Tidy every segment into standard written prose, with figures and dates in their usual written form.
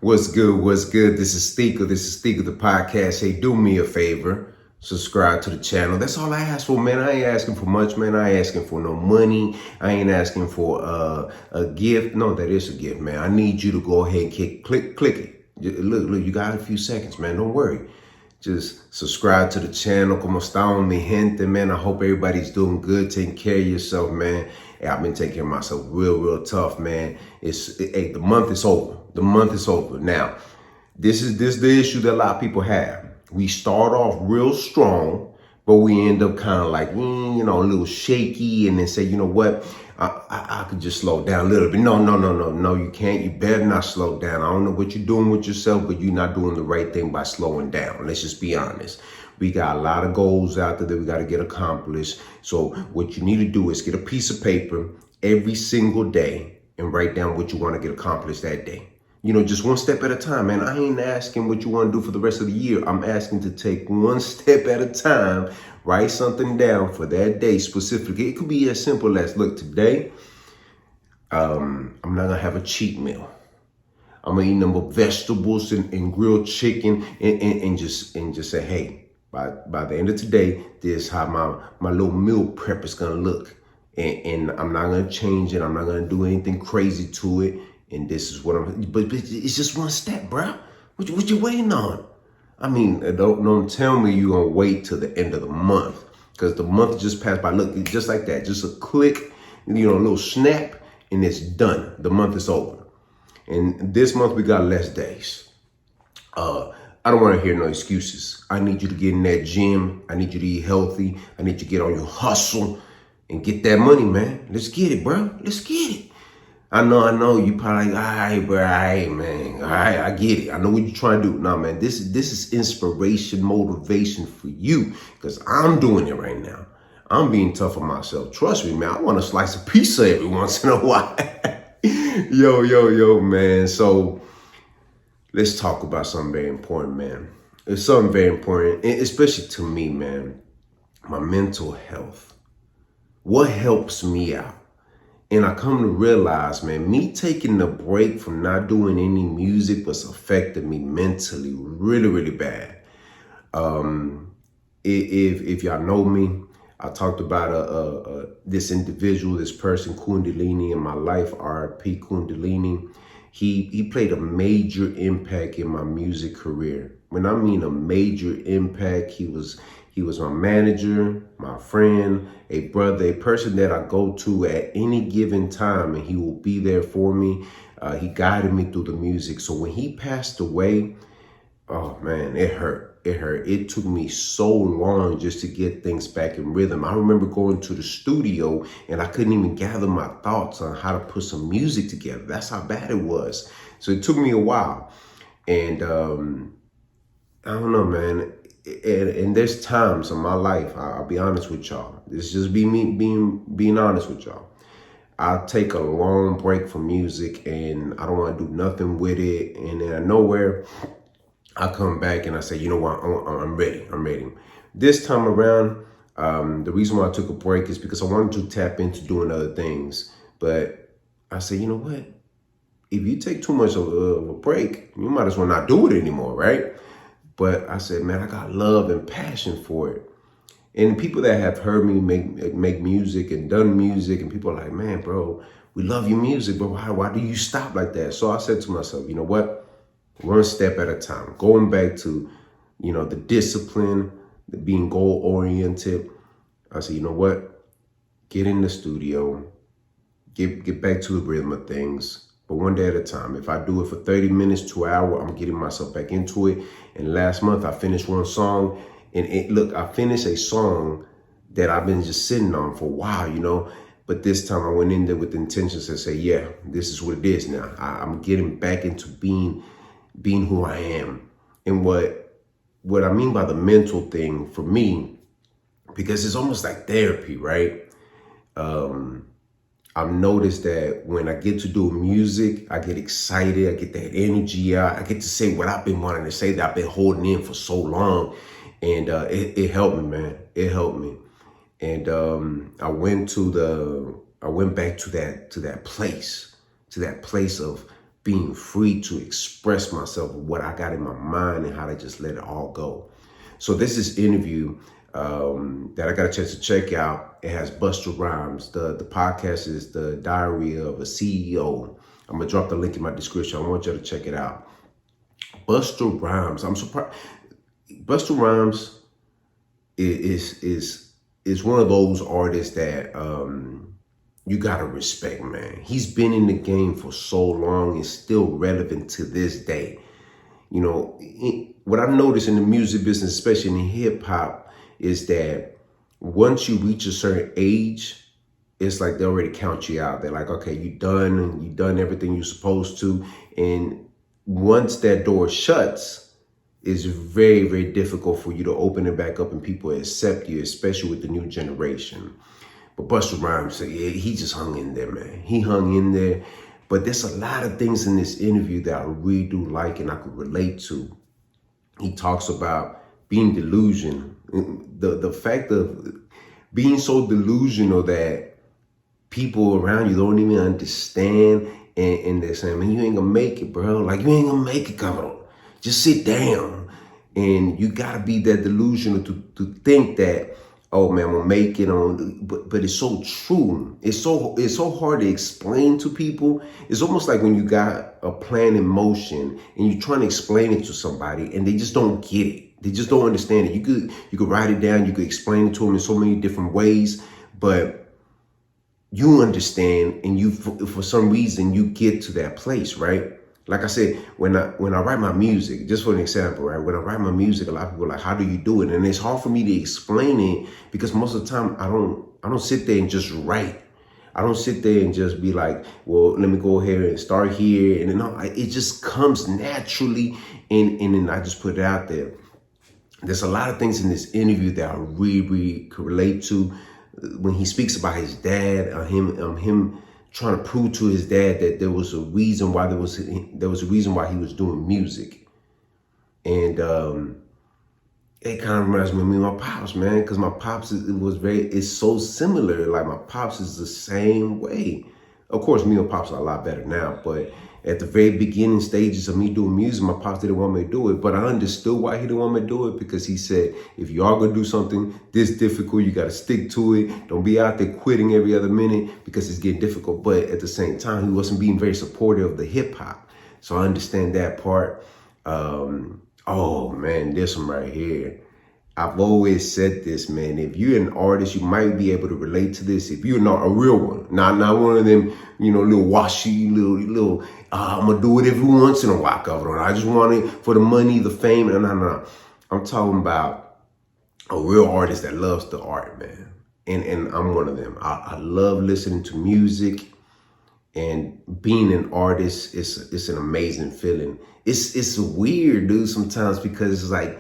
What's good? What's good? This is Steaker. The podcast. Hey, do me a favor. Subscribe to the channel. That's all I ask for, man. I ain't asking for much, man. I ain't asking for no money. I ain't asking for a gift. No, that is a gift, man. I need you to go ahead and click it. Look, you got a few seconds, man. Don't worry. Just subscribe to the channel. Como están, mi gente, man? I hope everybody's doing good, taking care of yourself, man. Hey, I've been taking care of myself real tough, man. Hey, the month is over. The month is over. Now, this is the issue that a lot of people have. We start off real strong, but we end up kind of like, a little shaky, and then say, you know what? I could just slow down a little bit. No, you can't. You better not slow down. I don't know what you're doing with yourself, but you're not doing the right thing by slowing down. Let's just be honest. We got a lot of goals out there that we got to get accomplished. So what you need to do is get a piece of paper every single day and write down what you want to get accomplished that day. Just one step at a time, man. I ain't asking what you want to do for the rest of the year. I'm asking to take one step at a time, write something down for that day specifically. It could be as simple as, look, today, I'm not going to have a cheat meal. I'm going to eat number of vegetables and grilled chicken and just say, hey, by the end of today, this is how my little meal prep is going to look. And I'm not going to change it. I'm not going to do anything crazy to it. And this is what but it's just one step, bro. What you waiting on? I mean, don't tell me you're going to wait till the end of the month, because the month just passed by. Look, just like that, just a click, a little snap, and it's done. The month is over. And this month we got less days. I don't want to hear no excuses. I need you to get in that gym. I need you to eat healthy. I need you to get on your hustle and get that money, man. Let's get it, bro. Let's get it. I know you probably like, all right, bro, all right, man. All right, I get it. I know what you're trying to do. No, man, this is inspiration, motivation for you, because I'm doing it right now. I'm being tough on myself. Trust me, man. I want to slice a pizza every once in a while. Yo, man. So let's talk about something very important, man. It's something very important, especially to me, man. My mental health. What helps me out? And I come to realize, man, me taking the break from not doing any music was affecting me mentally really bad. If y'all know me, I talked about this individual, this person, Kundalini, in my life, R.I.P. Kundalini. He played a major impact in my music career. When I mean a major impact, he was my manager, my friend, a brother, a person that I go to at any given time, and he will be there for me. He guided me through the music. So when he passed away, oh man, it hurt. It took me so long just to get things back in rhythm. I remember going to the studio and I couldn't even gather my thoughts on how to put some music together. That's how bad it was. So it took me a while. And I don't know, man. And there's times in my life, I'll be honest with y'all. This just be me being honest with y'all. I'll take a long break from music and I don't want to do nothing with it. And then out of nowhere, I come back and I say, you know what, I'm ready. This time around, the reason why I took a break is because I wanted to tap into doing other things. But I said, you know what? If you take too much of a break, you might as well not do it anymore, right? But I said, man, I got love and passion for it. And people that have heard me make music and done music, and people are like, man, bro, we love your music, but why do you stop like that? So I said to myself, you know what? One step at a time. Going back to, the discipline, the being goal-oriented. I said, you know what? Get in the studio, get back to the rhythm of things. But one day at a time. If I do it for 30 minutes to an hour, I'm getting myself back into it. And last month I finished one song. And look, I finished a song that I've been just sitting on for a while, But this time I went in there with the intentions to say, yeah, this is what it is now. I'm getting back into being who I am. And what I mean by the mental thing for me, because it's almost like therapy, right? I've noticed that when I get to do music, I get excited. I get that energy out. I get to say what I've been wanting to say that I've been holding in for so long. And it helped me, man. It helped me. And I went back to that place of being free to express myself, what I got in my mind, and how to just let it all go. So this is interview that I got a chance to check out. It has Busta Rhymes. The podcast is The Diary of a CEO. I'm gonna drop the link in my description. I want you to check it out. Busta Rhymes. I'm surprised. Busta Rhymes is one of those artists that you gotta respect, man. He's been in the game for so long and still relevant to this day. You know, what I've noticed in the music business, especially in hip hop, is that once you reach a certain age, it's like they already count you out. They're like, okay, you done, and you done everything you're supposed to. And once that door shuts, it's very, very difficult for you to open it back up and people accept you, especially with the new generation. But Busta Rhymes, yeah, he just hung in there, man. He hung in there. But there's a lot of things in this interview that I really do like and I could relate to. He talks about being delusional. The fact of being so delusional that people around you don't even understand, and they're saying, man, you ain't gonna make it, bro. Like, you ain't gonna make it, come on. Just sit down. And you gotta be that delusional to think that, oh man, I'm gonna make it on, but it's so true. It's so hard to explain to people. It's almost like when you got a plan in motion and you're trying to explain it to somebody and they just don't get it. They just don't understand it. You could write it down, you could explain it to them in so many different ways, but you understand, and you for some reason you get to that place, right? Like I said, when I write my music, just for an example, right? When I write my music, a lot of people are like, how do you do it? And it's hard for me to explain it because most of the time I don't sit there and just write. I don't sit there and just be like, well, let me go ahead and start here. And then it just comes naturally, and then I just put it out there. There's a lot of things in this interview that I really could relate to. When he speaks about his dad, him trying to prove to his dad that there was a reason why he was doing music. And it kind of reminds me of my pops, man, because my pops it's so similar. Like, my pops is the same way. Of course, me and pops are a lot better now, but at the very beginning stages of me doing music, my pops didn't want me to do it, but I understood why he didn't want me to do it, because he said, if you are gonna do something this difficult, you gotta stick to it. Don't be out there quitting every other minute because it's getting difficult. But at the same time, he wasn't being very supportive of the hip hop. So I understand that part. Oh man, this one right here. I've always said this, man. If you're an artist, you might be able to relate to this. If you're not a real one, not one of them, little washy, little. I'm gonna do it every once in a while, cover. I just want it for the money, the fame. No. I'm talking about a real artist that loves the art, man. And I'm one of them. I love listening to music, and being an artist it's an amazing feeling. It's weird, dude, sometimes, because it's like,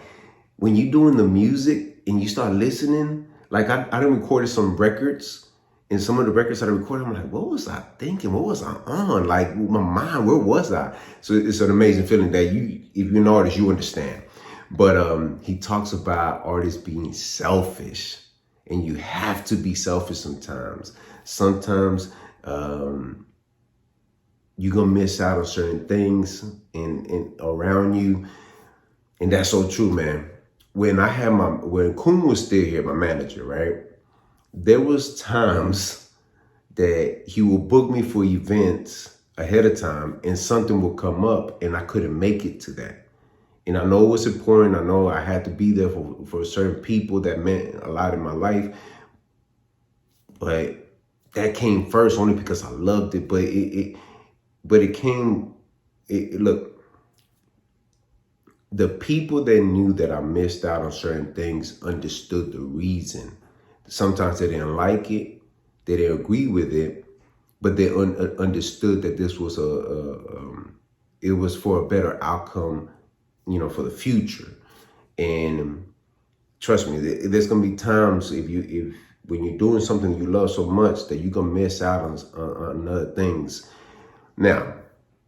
when you're doing the music and you start listening, like I done recorded some records, and some of the records that I recorded, I'm like, what was I thinking? What was I on? Like, my mind, where was I? So it's an amazing feeling that if you're an artist, you understand. But he talks about artists being selfish, and you have to be selfish sometimes. Sometimes you're gonna miss out on certain things and around you. And that's so true, man. When Kun was still here, my manager, right? There was times that he would book me for events ahead of time, and something would come up and I couldn't make it to that. And I know it was important. I know I had to be there for certain people that meant a lot in my life. But that came first only because I loved it. Look, the people that knew that I missed out on certain things understood the reason. Sometimes they didn't like it, they didn't agree with it, but they understood that this was it was for a better outcome, for the future. And trust me, there's gonna be times when you're doing something you love so much that you're gonna miss out on other things. Now,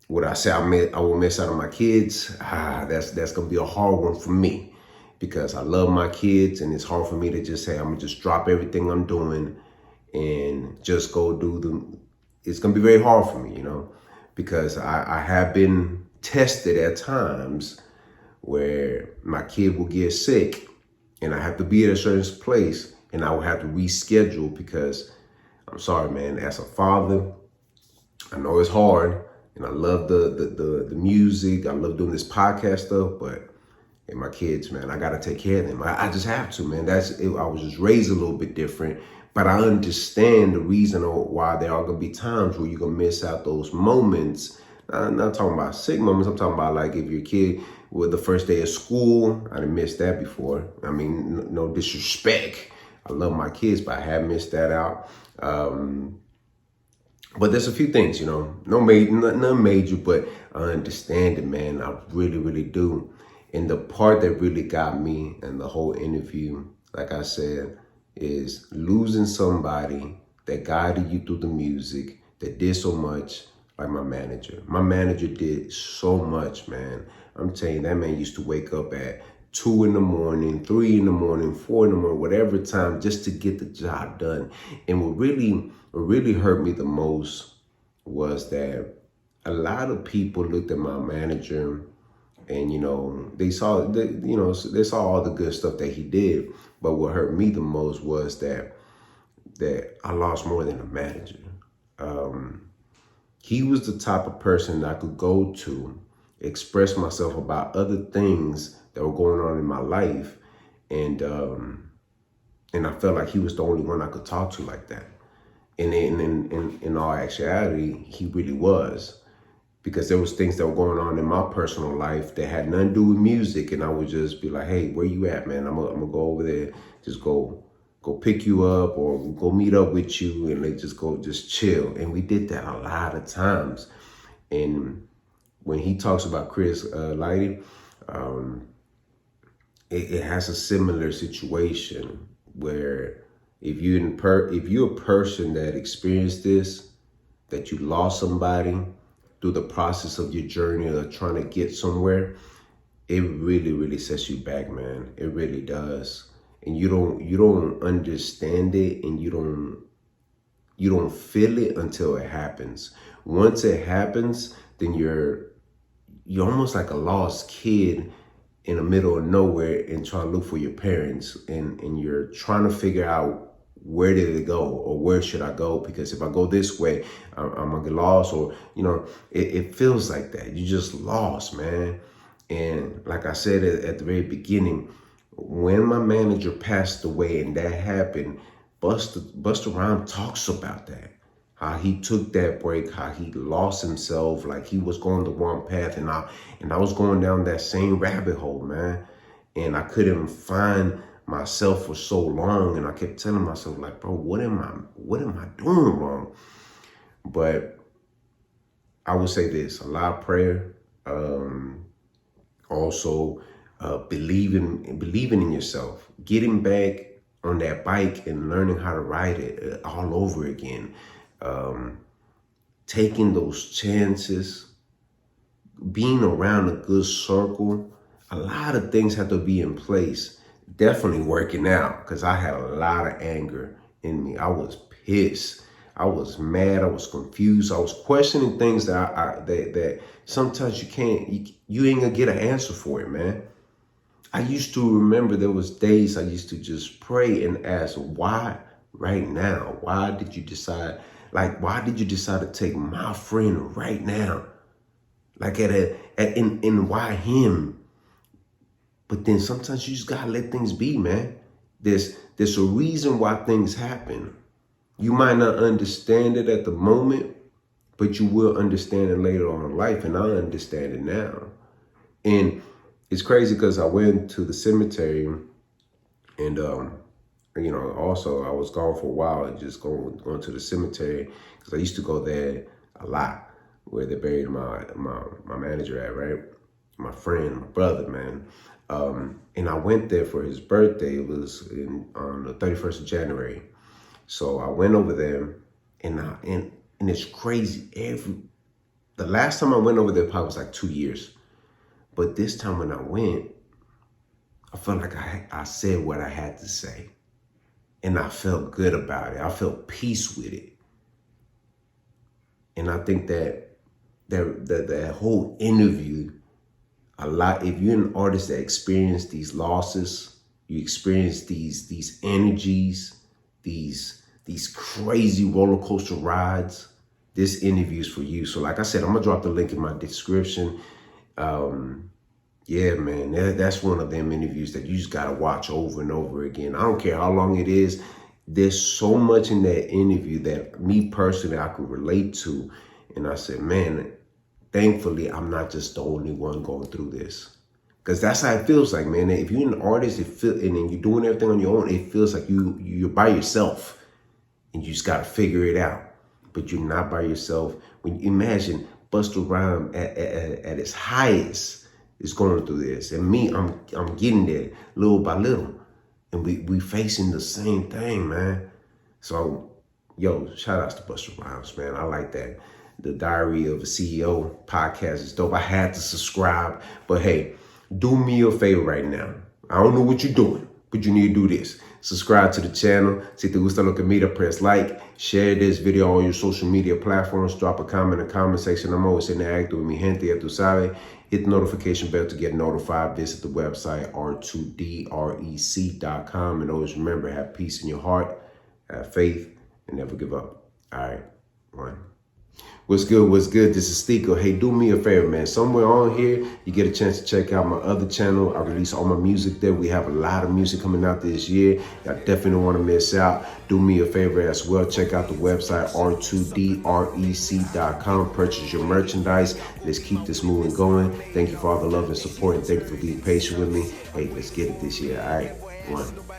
would I say I will miss out on my kids? That's gonna be a hard one for me, because I love my kids, and it's hard for me to just say I'm gonna just drop everything I'm doing and just go do them. It's gonna be very hard for me, because I have been tested at times where my kid will get sick and I have to be at a certain place and I will have to reschedule because I'm sorry, man, as a father, I know it's hard and I love the music. I love doing this podcast stuff, but and my kids, man, I gotta take care of them. I just have to, man. That's it. I was just raised a little bit different, but I understand the reason why there are gonna be times where you're gonna miss out those moments. I'm not talking about sick moments. I'm talking about like if your kid with the first day of school. I didn't miss that before. I mean, no disrespect. I love my kids, but I have missed that out. But there's a few things, no major, none major, but I understand it, man. I really, really do. And the part that really got me in the whole interview, like I said, is losing somebody that guided you through the music, that did so much, like my manager. My manager did so much, man. I'm telling you, that man used to wake up at 2 in the morning, 3 in the morning, 4 in the morning, whatever time, just to get the job done. And what really hurt me the most was that a lot of people looked at my manager and they saw they saw all the good stuff that he did. But what hurt me the most was that I lost more than a manager. He was the type of person that I could go to, express myself about other things that were going on in my life, and I felt like he was the only one I could talk to like that. And in all actuality, he really was, because there was things that were going on in my personal life that had nothing to do with music, and I would just be like, "Hey, where you at, man? I'm gonna go over there, just go pick you up, or go meet up with you, and like just chill." And we did that a lot of times. And when he talks about Chris Lighty, it has a similar situation where if you're a person that experienced this, that you lost somebody through the process of your journey of trying to get somewhere, it really, really sets you back, man. It really does. And you don't understand it, and you don't feel it until it happens. Once it happens, then you're almost like a lost kid in the middle of nowhere and trying to look for your parents, and you're trying to figure out where did it go, or where should I go? Because if I go this way, I'm gonna get lost, or it feels like that. You just lost, man. And like I said at the very beginning, when my manager passed away and that happened, Busta Rhymes talks about that. How he took that break, how he lost himself, like he was going the wrong path, and I was going down that same rabbit hole, man. And I couldn't find myself for so long, and I kept telling myself, like, bro, what am I doing wrong? But I would say this: a lot of prayer, also believing in yourself, getting back on that bike and learning how to ride it all over again, taking those chances, being around a good circle. A lot of things have to be in place. Definitely working out, because I had a lot of anger in me. I was pissed. I was mad. I was confused. I was questioning things that sometimes you ain't gonna get an answer for it, man. I used to remember there was days I used to just pray and ask, why right now? Why did you decide? Like, why did you decide to take my friend right now? Like and why him? But then sometimes you just gotta let things be, man. There's a reason why things happen. You might not understand it at the moment, but you will understand it later on in life, and I understand it now. And it's crazy because I went to the cemetery, and also I was gone for a while, and just going to the cemetery because I used to go there a lot, where they buried my manager at, right? My friend, my brother, man. And I went there for his birthday. It was on the 31st of January. So I went over there, and it's crazy. The last time I went over there probably was like 2 years. But this time when I went, I felt like I said what I had to say. And I felt good about it. I felt peace with it. And I think that that whole interview, a lot, if you're an artist that experienced these losses, you experience these energies, these crazy roller coaster rides, this interview is for you. So like I said, I'm gonna drop the link in my description. Yeah, man, that's one of them interviews that you just gotta watch over and over again. I don't care how long it is. There's so much in that interview that me personally I could relate to. And I said, man, thankfully I'm not just the only one going through this. Because that's how it feels like, man. If you're an artist, and then you're doing everything on your own, it feels like you're by yourself and you just gotta figure it out. But you're not by yourself. When you imagine Busta Rhymes at its highest is going through this, and me, I'm getting there little by little, and we facing the same thing, man. So, yo, shout outs to Busta Rhymes, man. I like that. The Diary of a CEO podcast is dope. I had to subscribe, but hey, do me a favor right now. I don't know what you're doing, but you need to do this. Subscribe to the channel. Si te gusta lo que mira, press like. Share this video on all your social media platforms. Drop a comment in the comment section. I'm always interactive with mi gente, ya tu sabes. Hit the notification bell to get notified. Visit the website r2drec.com. And always remember, have peace in your heart, have faith, and never give up. All right, one. What's good? What's good? This is Stico. Hey, do me a favor, man. Somewhere on here, you get a chance to check out my other channel. I release all my music there. We have a lot of music coming out this year. Y'all definitely don't want to miss out. Do me a favor as well. Check out the website, r2drec.com. Purchase your merchandise. Let's keep this moving going. Thank you for all the love and support, and thank you for being patient with me. Hey, let's get it this year. All right, one.